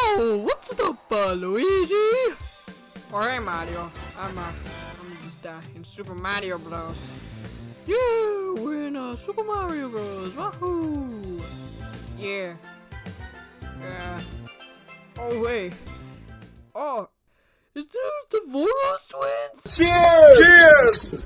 Yo, what's up, Luigi? Oh, hey, Mario. I'm just in Super Mario Bros. Yeah, we're in Super Mario Bros. Wahoo! Yeah. Oh, wait. Oh, is this the Voros twins? Cheers! Cheers!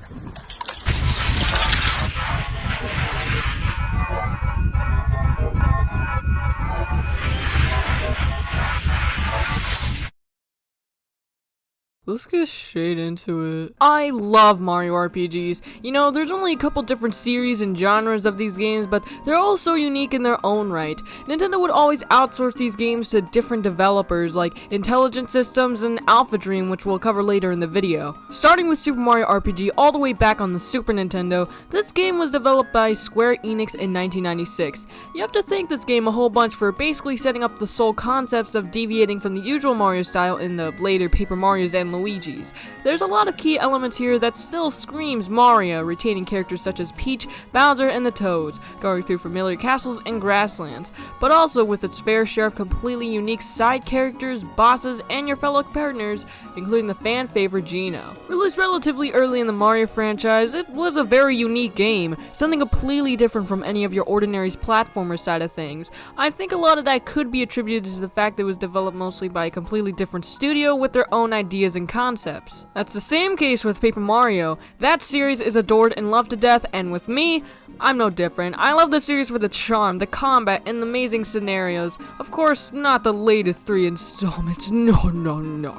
Let's get straight into it. I love Mario RPGs. You know, there's only a couple different series and genres of these games, but they're all so unique in their own right. Nintendo would always outsource these games to different developers like Intelligent Systems and Alphadream, which we'll cover later in the video. Starting with Super Mario RPG all the way back on the Super Nintendo, this game was developed by Square Enix in 1996. You have to thank this game a whole bunch for basically setting up the sole concepts of deviating from the usual Mario style in the later Paper Marios and Luigi's. There's a lot of key elements here that still screams Mario, retaining characters such as Peach, Bowser, and the Toads, going through familiar castles and grasslands, but also with its fair share of completely unique side characters, bosses, and your fellow partners, including the fan favorite Geno. Released relatively early in the Mario franchise, it was a very unique game, something completely different from any of your ordinary platformer side of things. I think a lot of that could be attributed to the fact that it was developed mostly by a completely different studio with their own ideas and concepts. That's the same case with Paper Mario. That series is adored and loved to death, and with me, I'm no different. I love the series for the charm, the combat, and the amazing scenarios. Of course, not the latest 3 installments. No.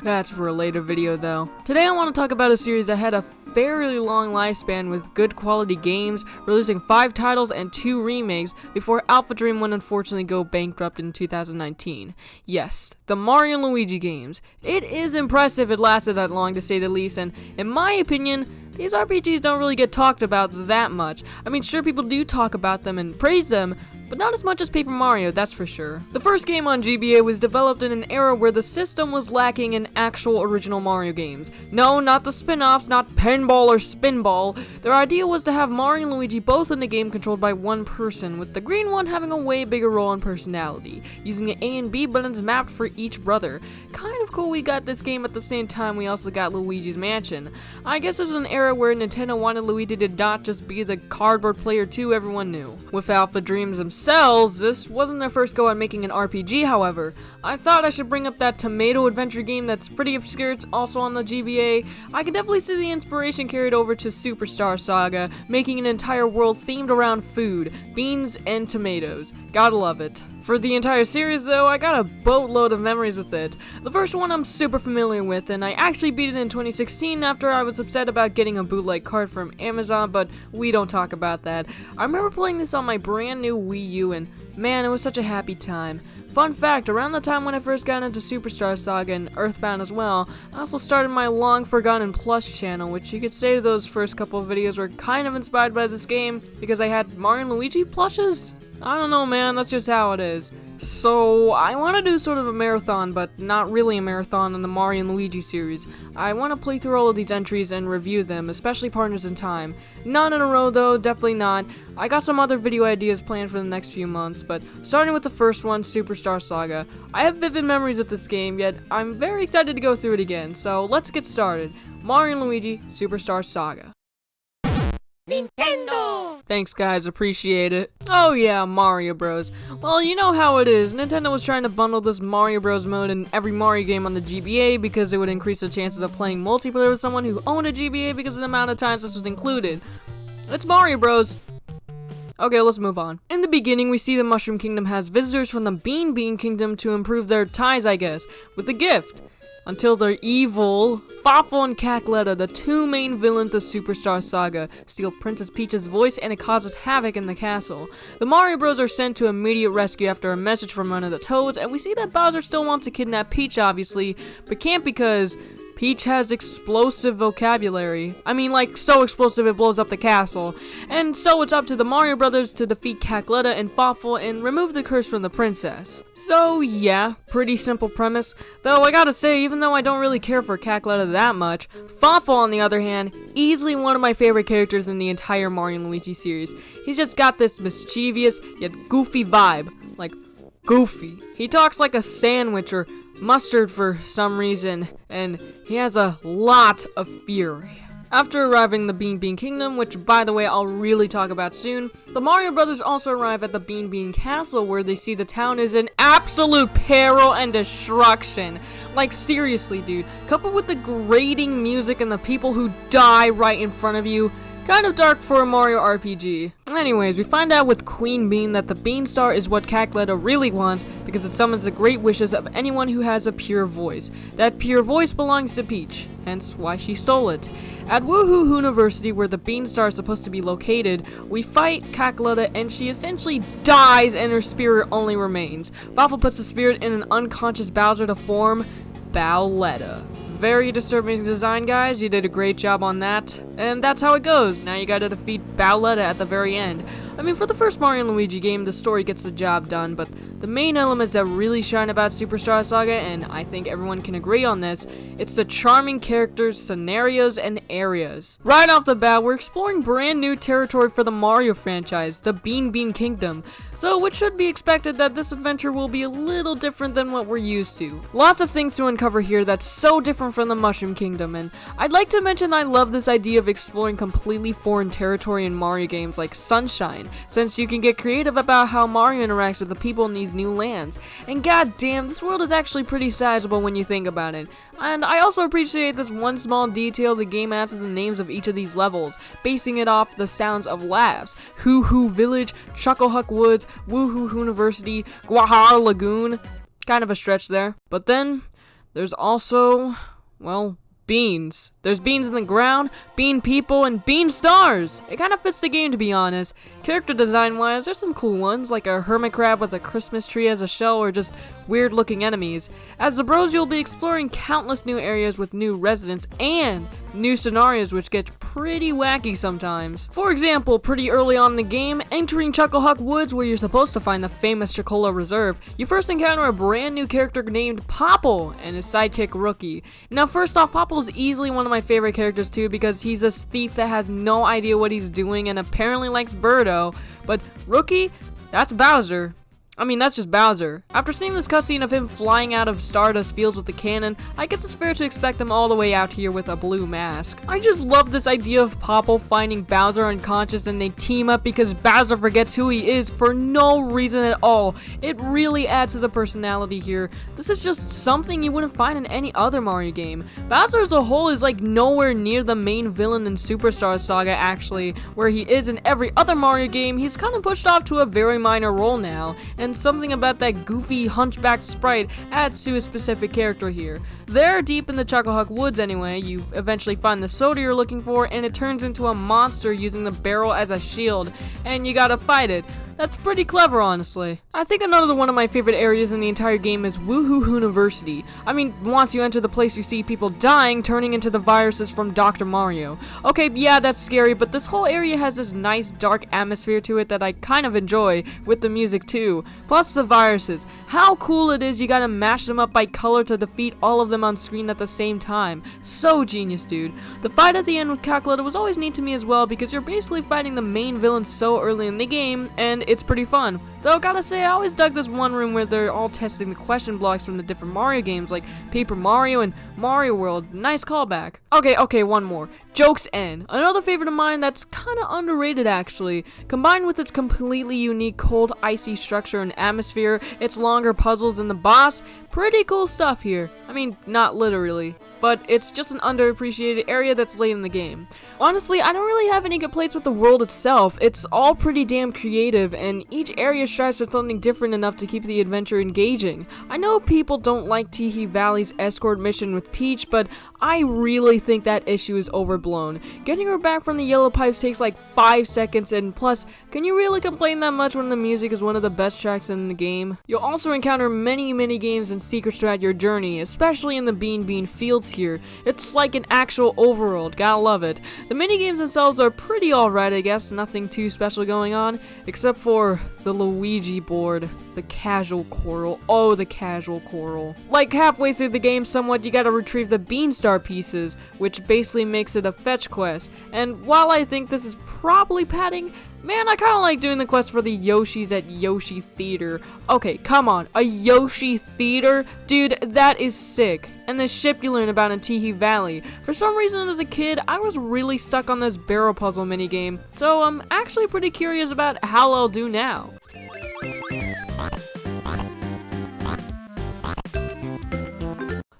That's for a later video though. Today I want to talk about a series that had a fairly long lifespan with good quality games, releasing 5 titles and 2 remakes before Alphadream would unfortunately go bankrupt in 2019. Yes, the Mario and Luigi games. It is impressive it lasted that long, to say the least, and in my opinion, these RPGs don't really get talked about that much. I mean, sure, people do talk about them and praise them, but not as much as Paper Mario, that's for sure. The first game on GBA was developed in an era where the system was lacking in actual original Mario games. No, not the spin-offs, not Pinball or Spinball. Their idea was to have Mario and Luigi both in the game controlled by one person, with the green one having a way bigger role and personality, using the A and B buttons mapped for each brother. Kind of cool we got this game at the same time we also got Luigi's Mansion. I guess this was an era where Nintendo wanted Luigi to not just be the cardboard player 2 everyone knew. With Alphadreams themselves, this wasn't their first go at making an RPG, however. I thought I should bring up that tomato adventure game that's pretty obscure, it's also on the GBA. I can definitely see the inspiration carried over to Superstar Saga, making an entire world themed around food, beans, and tomatoes. Gotta love it. For the entire series though, I got a boatload of memories with it. The first one I'm super familiar with, and I actually beat it in 2016 after I was upset about getting a bootleg card from Amazon, but we don't talk about that. I remember playing this on my brand new Wii U, and man, it was such a happy time. Fun fact, around the time when I first got into Superstar Saga and Earthbound as well, I also started my long forgotten plush channel, which you could say those first couple of videos were kind of inspired by this game because I had Mario and Luigi plushes? I don't know, man, that's just how it is. So, I want to do sort of a marathon, but not really a marathon in the Mario and Luigi series. I want to play through all of these entries and review them, especially Partners in Time. Not in a row though, definitely not. I got some other video ideas planned for the next few months, but starting with the first one, Superstar Saga. I have vivid memories of this game, yet I'm very excited to go through it again, so let's get started. Mario and Luigi, Superstar Saga. Nintendo! Thanks guys, appreciate it. Oh yeah, Mario Bros. Well, you know how it is. Nintendo was trying to bundle this Mario Bros mode in every Mario game on the GBA because it would increase the chances of playing multiplayer with someone who owned a GBA because of the amount of times this was included. It's Mario Bros. Okay, let's move on. In the beginning, we see the Mushroom Kingdom has visitors from the Beanbean Kingdom to improve their ties, I guess, with a gift. Until they're evil, Fawful and Cackletta, the 2 main villains of Superstar Saga, steal Princess Peach's voice and it causes havoc in the castle. The Mario Bros are sent to immediate rescue after a message from one of the Toads, and we see that Bowser still wants to kidnap Peach obviously, but can't because Peach has explosive vocabulary. I mean, like, so explosive it blows up the castle. And so it's up to the Mario Brothers to defeat Cackletta and Fawful and remove the curse from the princess. So yeah, pretty simple premise. Though I gotta say, even though I don't really care for Cackletta that much, Fawful on the other hand, easily one of my favorite characters in the entire Mario and Luigi series. He's just got this mischievous yet goofy vibe. Like, goofy. He talks like a sandwich or mustard for some reason, and he has a lot of fury. After arriving in the Beanbean Kingdom, which by the way I'll really talk about soon, the Mario Brothers also arrive at the Beanbean Castle where they see the town is in absolute peril and destruction. Like seriously dude, coupled with the grating music and the people who die right in front of you, kind of dark for a Mario RPG. Anyways, we find out with Queen Bean that the Bean Star is what Cackletta really wants because it summons the great wishes of anyone who has a pure voice. That pure voice belongs to Peach, hence why she stole it. At Woohoo University, where the Bean Star is supposed to be located, we fight Cackletta and she essentially dies and her spirit only remains. Waffle puts the spirit in an unconscious Bowser to form Bowletta. Very disturbing design, guys. You did a great job on that. And that's how it goes. Now you gotta defeat Bowletta at the very end. I mean, for the first Mario & Luigi game, the story gets the job done, but the main elements that really shine about Superstar Saga, and I think everyone can agree on this, it's the charming characters, scenarios, and areas. Right off the bat, we're exploring brand new territory for the Mario franchise, the Beanbean Kingdom, so it should be expected that this adventure will be a little different than what we're used to. Lots of things to uncover here that's so different from the Mushroom Kingdom, and I'd like to mention I love this idea of exploring completely foreign territory in Mario games like Sunshine, since you can get creative about how Mario interacts with the people in these new lands. And goddamn, this world is actually pretty sizable when you think about it. And I also appreciate this one small detail the game adds to the names of each of these levels, basing it off the sounds of labs. Hoo Hoo Village, Chucklehuck Woods, Woohoo University, Guahar Lagoon. Kind of a stretch there. But then, there's also, well, beans. There's beans in the ground, bean people, and bean stars! It kind of fits the game, to be honest. Character design wise, there's some cool ones, like a hermit crab with a Christmas tree as a shell, or just weird looking enemies. As the bros, you'll be exploring countless new areas with new residents, and new scenarios which get pretty wacky sometimes. For example, pretty early on in the game, entering Chucklehuck Woods where you're supposed to find the famous Chocola Reserve, you first encounter a brand new character named Popple and his sidekick Rookie. Now first off, Popple is easily one of my favorite characters too because he's this thief that has no idea what he's doing and apparently likes Birdo, but Rookie, that's Bowser. I mean, that's just Bowser. After seeing this cutscene of him flying out of Stardust Fields with the cannon, I guess it's fair to expect him all the way out here with a blue mask. I just love this idea of Popple finding Bowser unconscious and they team up because Bowser forgets who he is for no reason at all. It really adds to the personality here. This is just something you wouldn't find in any other Mario game. Bowser as a whole is like nowhere near the main villain in Superstar Saga actually, where he is in every other Mario game. He's kind of pushed off to a very minor role now, and something about that goofy hunchbacked sprite adds to a specific character here. There, deep in the Chucklehuck Woods anyway, you eventually find the soda you're looking for and it turns into a monster using the barrel as a shield, and you gotta fight it. That's pretty clever, honestly. I think another one of my favorite areas in the entire game is Woohoo University. I mean, once you enter the place you see people dying, turning into the viruses from Dr. Mario. Okay, yeah, that's scary, but this whole area has this nice dark atmosphere to it that I kind of enjoy, with the music too. Plus the viruses. How cool it is you gotta mash them up by color to defeat all of them on screen at the same time. So genius, dude. The fight at the end with Cackletta was always neat to me as well because you're basically fighting the main villain so early in the game, and it's pretty fun. Though, gotta say, I always dug this one room where they're all testing the question blocks from the different Mario games, like Paper Mario and Wario World. Nice callback. Okay, one more. Joke's End. Another favorite of mine that's kinda underrated, actually. Combined with its completely unique cold, icy structure and atmosphere, its longer puzzles and the boss, pretty cool stuff here. I mean, not literally, but it's just an underappreciated area that's late in the game. Honestly, I don't really have any complaints with the world itself. It's all pretty damn creative, and each area strives for something different enough to keep the adventure engaging. I know people don't like Teehee Valley's escort mission with Peach, but I really think that issue is overblown. Getting her back from the yellow pipes takes like 5 seconds, and plus, can you really complain that much when the music is one of the best tracks in the game? You'll also encounter many mini-games and secrets throughout your journey, especially in the Beanbean fields here. It's like an actual overworld, gotta love it. The minigames themselves are pretty alright, I guess, nothing too special going on, except for the Luigi board. The casual coral. Oh, the casual coral. Like halfway through the game somewhat, you gotta retrieve the Beanstar pieces, which basically makes it a fetch quest. And while I think this is probably padding, man, I kinda like doing the quest for the Yoshis at Yoshi Theater. Okay, come on, a Yoshi Theater? Dude, that is sick. And the ship you learn about in Teehee Valley. For some reason as a kid, I was really stuck on this barrel puzzle minigame, so I'm actually pretty curious about how I'll do now.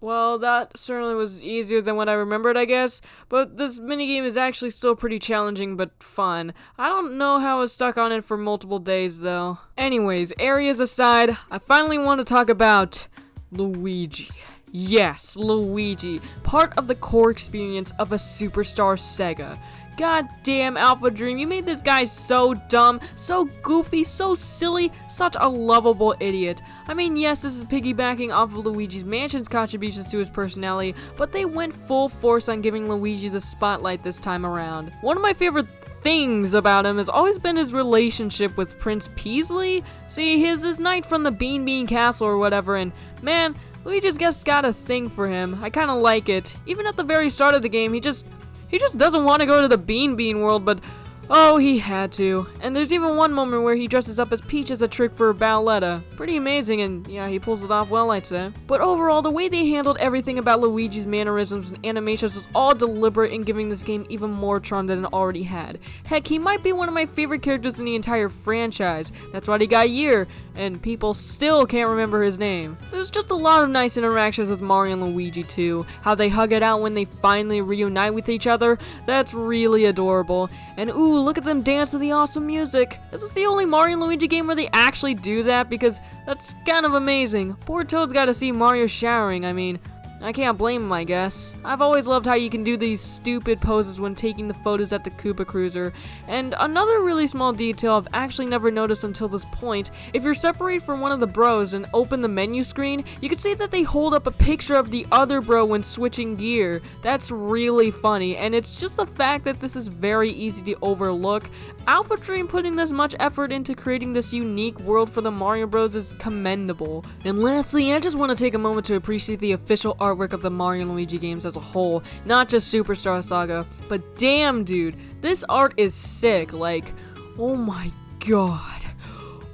Well, that certainly was easier than what I remembered, I guess, but this minigame is actually still pretty challenging but fun. I don't know how I was stuck on it for multiple days, though. Anyways, areas aside, I finally want to talk about Luigi. Yes, Luigi, part of the core experience of a superstar Saga. Goddamn Alphadream, you made this guy so dumb, so goofy, so silly, such a lovable idiot. I mean, yes, this is piggybacking off of Luigi's Mansion's contributions to his personality, but they went full force on giving Luigi the spotlight this time around. One of my favorite things about him has always been his relationship with Prince Peasley. See, he's this knight from the Beanbean Castle or whatever, and man, Luigi's just got a thing for him. I kinda like it. Even at the very start of the game, he just doesn't want to go to the Beanbean world, but oh, he had to. And there's even one moment where he dresses up as Peach as a trick for Bowletta. Pretty amazing, and yeah, he pulls it off well, I'd say. But overall, the way they handled everything about Luigi's mannerisms and animations was all deliberate in giving this game even more charm than it already had. Heck, he might be one of my favorite characters in the entire franchise. That's why he got Year, and people still can't remember his name. There's just a lot of nice interactions with Mario and Luigi too. How they hug it out when they finally reunite with each other, that's really adorable. And ooh, look at them dance to the awesome music. This is the only Mario and Luigi game where they actually do that, because that's kind of amazing. Poor Toad's gotta see Mario showering. I mean, I can't blame him, I guess. I've always loved how you can do these stupid poses when taking the photos at the Koopa Cruiser. And another really small detail I've actually never noticed until this point, if you're separated from one of the bros and open the menu screen, you can see that they hold up a picture of the other bro when switching gear. That's really funny, and it's just the fact that this is very easy to overlook. Alphadream putting this much effort into creating this unique world for the Mario Bros is commendable. And lastly, I just want to take a moment to appreciate the official artwork of the Mario and Luigi games as a whole, not just Superstar Saga. But damn, dude, this art is sick. Like, oh my god.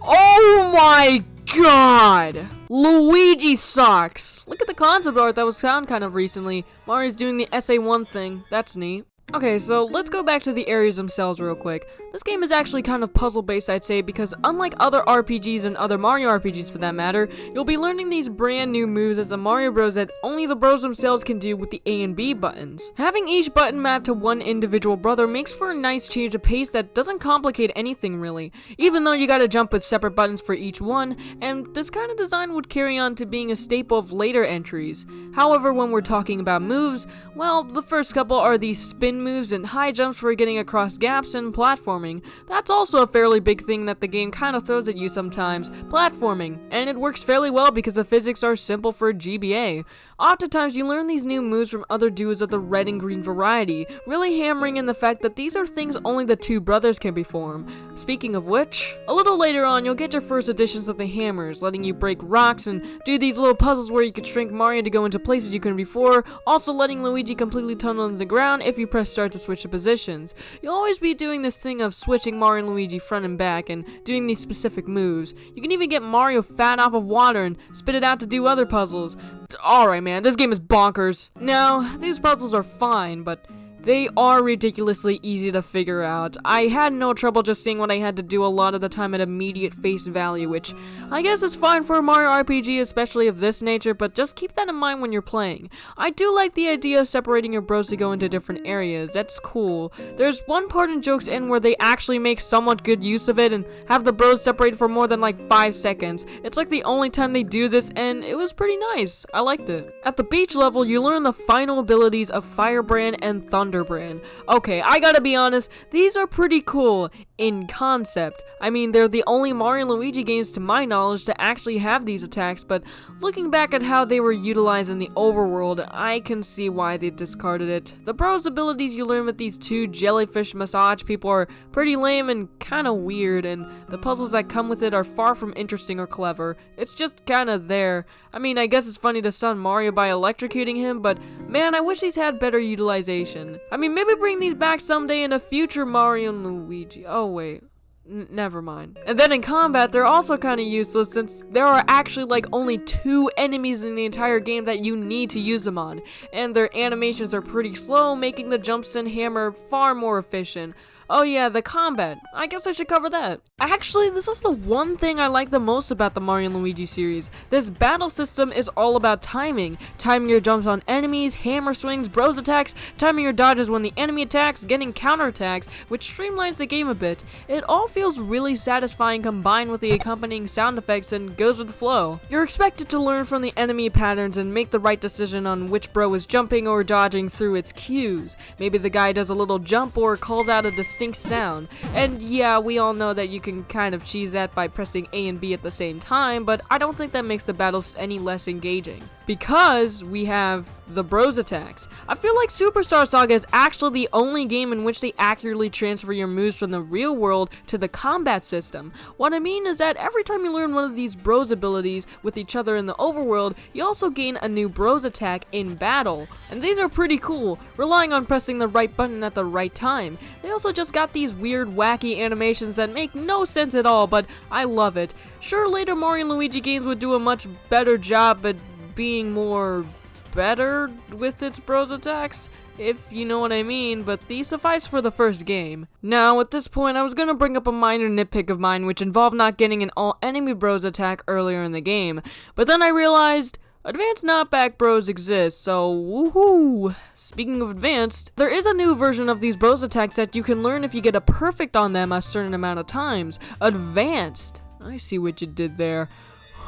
Oh my god! Luigi sucks! Look at the concept art that was found kind of recently. Mario's doing the SA1 thing. That's neat. Okay, so let's go back to the areas themselves real quick. This game is actually kind of puzzle-based, I'd say, because unlike other RPGs and other Mario RPGs for that matter, you'll be learning these brand new moves as the Mario Bros that only the bros themselves can do with the A and B buttons. Having each button mapped to one individual brother makes for a nice change of pace that doesn't complicate anything really, even though you gotta jump with separate buttons for each one, and this kind of design would carry on to being a staple of later entries. However, when we're talking about moves, well, the first couple are these spin moves and high jumps for getting across gaps and platforming. That's also a fairly big thing that the game kind of throws at you sometimes, platforming, and it works fairly well because the physics are simple for GBA. Oftentimes you learn these new moves from other duos of the red and green variety, really hammering in the fact that these are things only the two brothers can perform. Speaking of which, a little later on you'll get your first editions of the hammers, letting you break rocks and do these little puzzles where you could shrink Mario to go into places you couldn't before, also letting Luigi completely tunnel into the ground if you press start to switch the positions. You'll always be doing this thing of switching Mario and Luigi front and back and doing these specific moves. You can even get Mario fat off of water and spit it out to do other puzzles. Alright man, this game is bonkers. Now, these puzzles are fine, but they are ridiculously easy to figure out. I had no trouble just seeing what I had to do a lot of the time at immediate face value, which I guess is fine for a Mario RPG, especially of this nature, but just keep that in mind when you're playing. I do like the idea of separating your bros to go into different areas. That's cool. There's one part in Joke's End where they actually make somewhat good use of it and have the bros separated for more than like 5 seconds. It's like the only time they do this, and it was pretty nice. I liked it. At the beach level, you learn the final abilities of Firebrand and Thunder. Underbrand. Okay, I gotta be honest, these are pretty cool in concept. I mean, they're the only Mario and Luigi games to my knowledge to actually have these attacks, but looking back at how they were utilized in the overworld, I can see why they discarded it. The bros abilities you learn with these two jellyfish massage people are pretty lame and kinda weird, and the puzzles that come with it are far from interesting or clever. It's just kinda there. I mean, I guess it's funny to stun Mario by electrocuting him, but man, I wish these had better utilization. I mean, maybe bring these back someday in a future Mario and Luigi. Oh wait, never mind. And then in combat, they're also kind of useless since there are actually like only 2 enemies in the entire game that you need to use them on, and their animations are pretty slow, making the jumps and hammer far more efficient. Oh yeah, the combat. I guess I should cover that. Actually, this is the one thing I like the most about the Mario & Luigi series. This battle system is all about timing. Timing your jumps on enemies, hammer swings, bros attacks, timing your dodges when the enemy attacks, getting counterattacks, which streamlines the game a bit. It all feels really satisfying combined with the accompanying sound effects and goes with the flow. You're expected to learn from the enemy patterns and make the right decision on which bro is jumping or dodging through its cues. Maybe the guy does a little jump or calls out a distinct sound. And yeah, we all know that you can kind of cheese that by pressing A and B at the same time, but I don't think that makes the battles any less engaging. Because we have the bros attacks. I feel like Superstar Saga is actually the only game in which they accurately transfer your moves from the real world to the combat system. What I mean is that every time you learn one of these bros abilities with each other in the overworld, you also gain a new bros attack in battle. And these are pretty cool, relying on pressing the right button at the right time. They also just got these weird wacky animations that make no sense at all, but I love it. Sure, later Mario and Luigi games would do a much better job at being more better with its bros attacks, if you know what I mean, but these suffice for the first game. Now, at this point, I was gonna bring up a minor nitpick of mine which involved not getting an all-enemy bros attack earlier in the game, but then I realized advanced knockback bros exist, so woohoo! Speaking of advanced, there is a new version of these bros attacks that you can learn if you get a perfect on them a certain amount of times. Advanced! I see what you did there.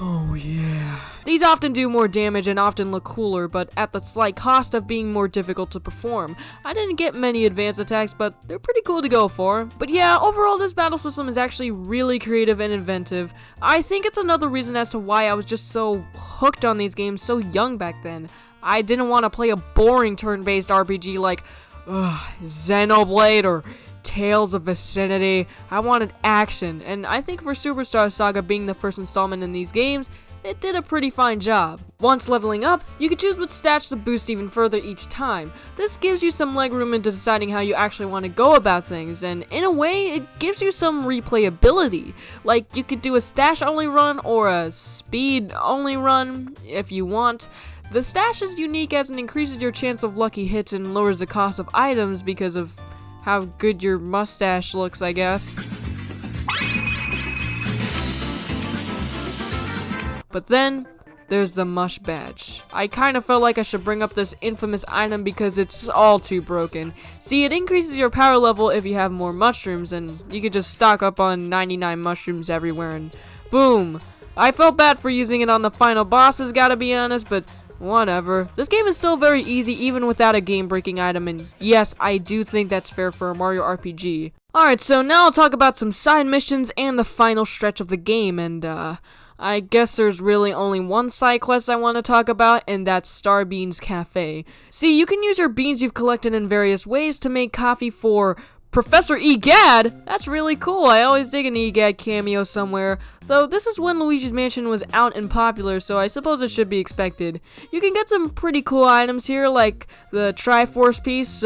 Oh yeah. These often do more damage and often look cooler, but at the slight cost of being more difficult to perform. I didn't get many advanced attacks, but they're pretty cool to go for. But yeah, overall this battle system is actually really creative and inventive. I think it's another reason as to why I was just so hooked on these games so young back then. I didn't want to play a boring turn-based RPG like Xenoblade or Tales of Vicinity. I wanted action, and I think for Superstar Saga being the first installment in these games, it did a pretty fine job. Once leveling up, you can choose which stats to boost even further each time. This gives you some legroom into deciding how you actually want to go about things, and in a way, it gives you some replayability. Like, you could do a stash only run or a speed only run if you want. The stash is unique as it increases your chance of lucky hits and lowers the cost of items because of how good your mustache looks, I guess. But then, there's the mush badge. I kind of felt like I should bring up this infamous item because it's all too broken. See, it increases your power level if you have more mushrooms, and you could just stock up on 99 mushrooms everywhere and boom! I felt bad for using it on the final bosses, gotta be honest, but whatever. This game is still very easy even without a game-breaking item, and yes, I do think that's fair for a Mario RPG. Alright, so now I'll talk about some side missions and the final stretch of the game, and I guess there's really only one side quest I want to talk about, and that's Starbeans Cafe. See, you can use your beans you've collected in various ways to make coffee for Professor Egad? That's really cool. I always dig an Egad cameo somewhere. Though this is when Luigi's Mansion was out and popular, so I suppose it should be expected. You can get some pretty cool items here, like the Triforce piece.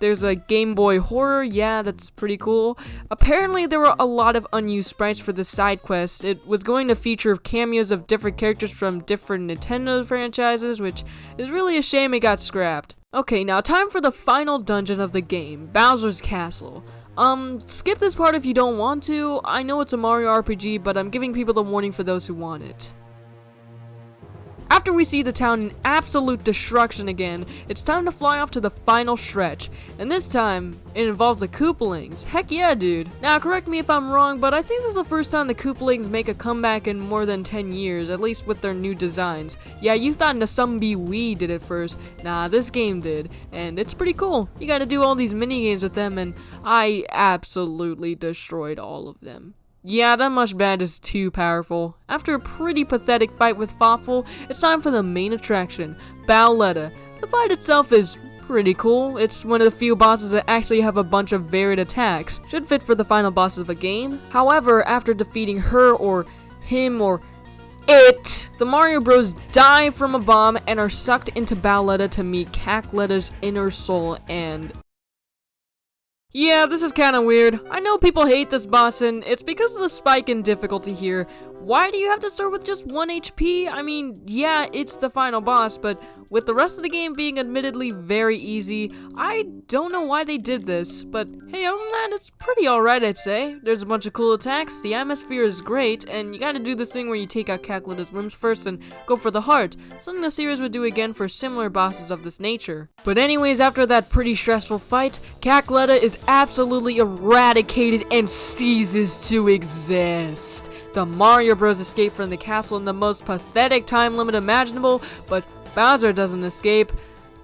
There's a Game Boy Horror. Yeah, that's pretty cool. Apparently, there were a lot of unused sprites for this side quest. It was going to feature cameos of different characters from different Nintendo franchises, which is really a shame it got scrapped. Okay, now time for the final dungeon of the game, Bowser's Castle. Skip this part if you don't want to. I know it's a Mario RPG, but I'm giving people the warning for those who want it. After we see the town in absolute destruction again, it's time to fly off to the final stretch. And this time, it involves the Koopalings. Heck yeah, dude. Now, correct me if I'm wrong, but I think this is the first time the Koopalings make a comeback in more than 10 years, at least with their new designs. Yeah, you thought Nasumbi Wii did it first. Nah, this game did. And it's pretty cool. You gotta do all these mini-games with them, and I absolutely destroyed all of them. Yeah, that mush bad is too powerful. After a pretty pathetic fight with Fawful, it's time for the main attraction, Bowletta. The fight itself is pretty cool. It's one of the few bosses that actually have a bunch of varied attacks. Should fit for the final bosses of a game. However, after defeating her or him or it, the Mario Bros dive from a bomb and are sucked into Bowletta to meet Cacletta's inner soul and... Yeah, this is kinda weird. I know people hate this boss and it's because of the spike in difficulty here. Why do you have to start with just 1 HP? I mean, yeah, it's the final boss, but with the rest of the game being admittedly very easy, I don't know why they did this. But hey, other than that, it's pretty alright, I'd say. There's a bunch of cool attacks, the atmosphere is great, and you gotta do this thing where you take out Cacletta's limbs first and go for the heart, something the series would do again for similar bosses of this nature. But anyways, after that pretty stressful fight, Cacletta is absolutely eradicated and ceases to exist. The Mario Bros escape from the castle in the most pathetic time limit imaginable, but Bowser doesn't escape.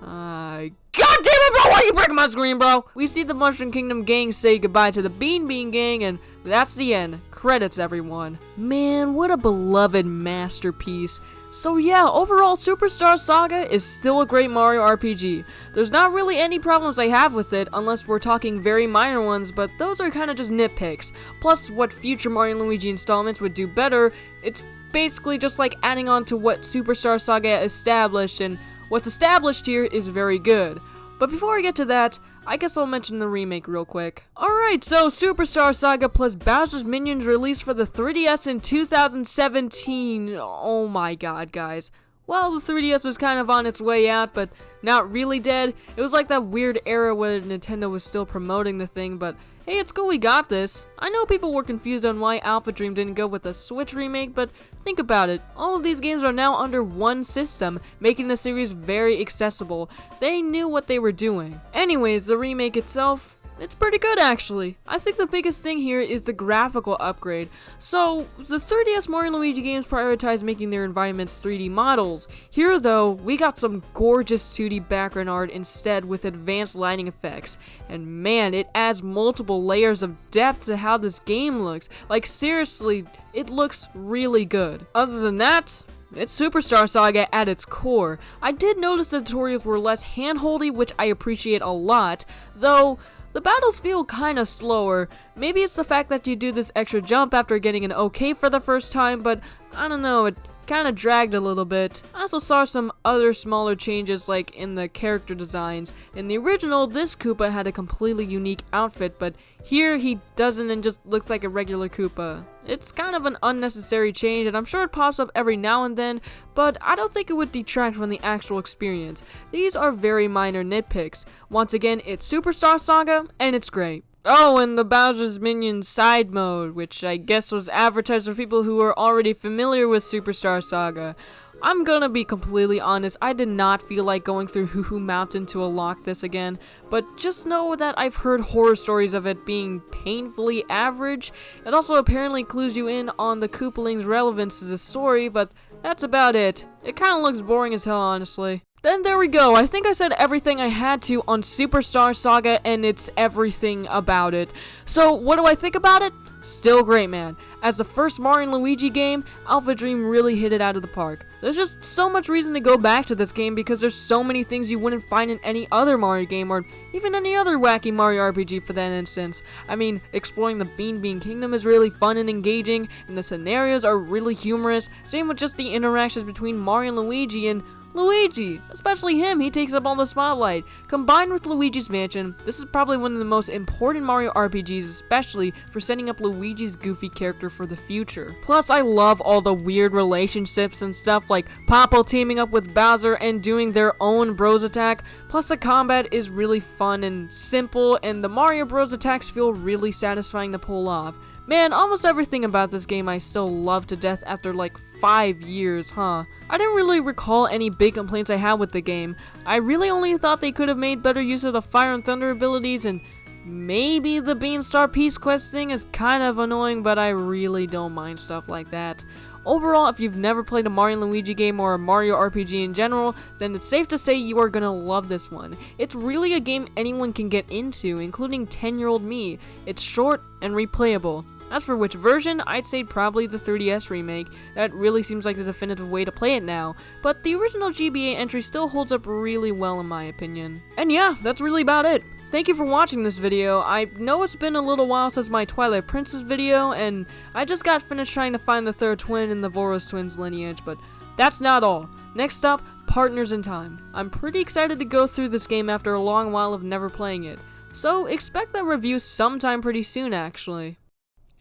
God damn it, bro! Why are you breaking my screen, bro? We see the Mushroom Kingdom gang say goodbye to the Beanbean gang, and that's the end. Credits, everyone. Man, what a beloved masterpiece. So yeah, overall, Superstar Saga is still a great Mario RPG. There's not really any problems I have with it, unless we're talking very minor ones, but those are kind of just nitpicks. Plus, what future Mario & Luigi installments would do better, it's basically just like adding on to what Superstar Saga established, and what's established here is very good. But before I get to that, I guess I'll mention the remake real quick. Alright, so Superstar Saga plus Bowser's Minions released for the 3DS in 2017. Oh my god, guys. Well, the 3DS was kind of on its way out, but not really dead. It was like that weird era where Nintendo was still promoting the thing, but hey, it's cool we got this. I know people were confused on why Alphadream didn't go with a Switch remake, but think about it. All of these games are now under one system, making the series very accessible. They knew what they were doing. Anyways, the remake itself, it's pretty good actually. I think the biggest thing here is the graphical upgrade. So, the 3DS Mario & Luigi games prioritize making their environments 3D models. Here though, we got some gorgeous 2D background art instead with advanced lighting effects. And man, it adds multiple layers of depth to how this game looks. Like seriously, it looks really good. Other than that, it's Superstar Saga at its core. I did notice the tutorials were less hand-holdy, which I appreciate a lot, though the battles feel kinda slower. Maybe it's the fact that you do this extra jump after getting an okay for the first time, but I don't know, it kinda dragged a little bit. I also saw some other smaller changes like in the character designs. In the original, this Koopa had a completely unique outfit, but here he doesn't and just looks like a regular Koopa. It's kind of an unnecessary change, and I'm sure it pops up every now and then, but I don't think it would detract from the actual experience. These are very minor nitpicks. Once again, it's Superstar Saga, and it's great. Oh, and the Bowser's Minions side mode, which I guess was advertised for people who are already familiar with Superstar Saga. I'm gonna be completely honest, I did not feel like going through Hoo Hoo Mountain to unlock this again, but just know that I've heard horror stories of it being painfully average. It also apparently clues you in on the Koopalings' relevance to the story, but that's about it. It kinda looks boring as hell, honestly. Then there we go, I think I said everything I had to on Superstar Saga, and it's everything about it. So, what do I think about it? Still great, man. As the first Mario & Luigi game, Alphadream really hit it out of the park. There's just so much reason to go back to this game because there's so many things you wouldn't find in any other Mario game or even any other wacky Mario RPG for that instance. I mean, exploring the Beanbean Kingdom is really fun and engaging, and the scenarios are really humorous, same with just the interactions between Mario and Luigi and Luigi, especially him, he takes up all the spotlight. Combined with Luigi's Mansion, this is probably one of the most important Mario RPGs, especially for setting up Luigi's goofy character for the future. Plus, I love all the weird relationships and stuff like Popo teaming up with Bowser and doing their own Bros attack. Plus, the combat is really fun and simple, and the Mario Bros attacks feel really satisfying to pull off. Man, almost everything about this game I still love to death after like 5 years, huh? I didn't really recall any big complaints I had with the game. I really only thought they could have made better use of the Fire and Thunder abilities, and maybe the Beanstar Peace Quest thing is kind of annoying, but I really don't mind stuff like that. Overall, if you've never played a Mario and Luigi game or a Mario RPG in general, then it's safe to say you are gonna love this one. It's really a game anyone can get into, including 10-year-old me. It's short and replayable. As for which version, I'd say probably the 3DS remake. That really seems like the definitive way to play it now, but the original GBA entry still holds up really well in my opinion. And yeah, that's really about it. Thank you for watching this video. I know it's been a little while since my Twilight Princess video, and I just got finished trying to find the third twin in the Voros twins lineage, but that's not all. Next up, Partners in Time. I'm pretty excited to go through this game after a long while of never playing it, so expect that review sometime pretty soon actually.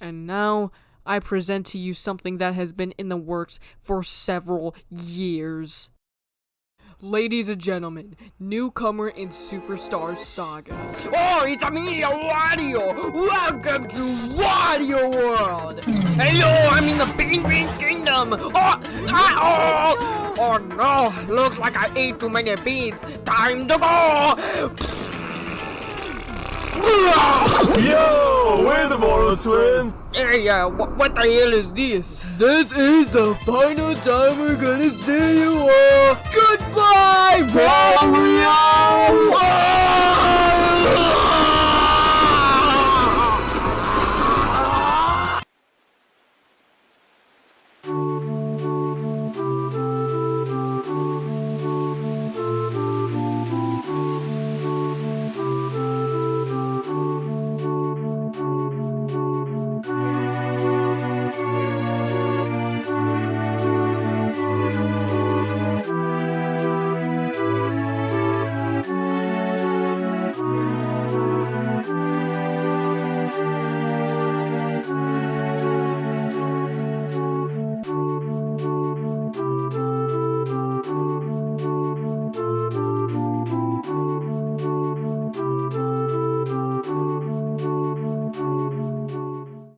And now, I present to you something that has been in the works for several years. Ladies and gentlemen, newcomer in Superstar Saga. Oh, it's me, Wario! Welcome to Wario World! Hello, I'm in the Beanbean Kingdom! Oh no, looks like I ate too many beans. Time to go! Yo, we're the Voros twins! Hey, what the hell is this? This is the final time we're gonna see you all! Goodbye, Wario!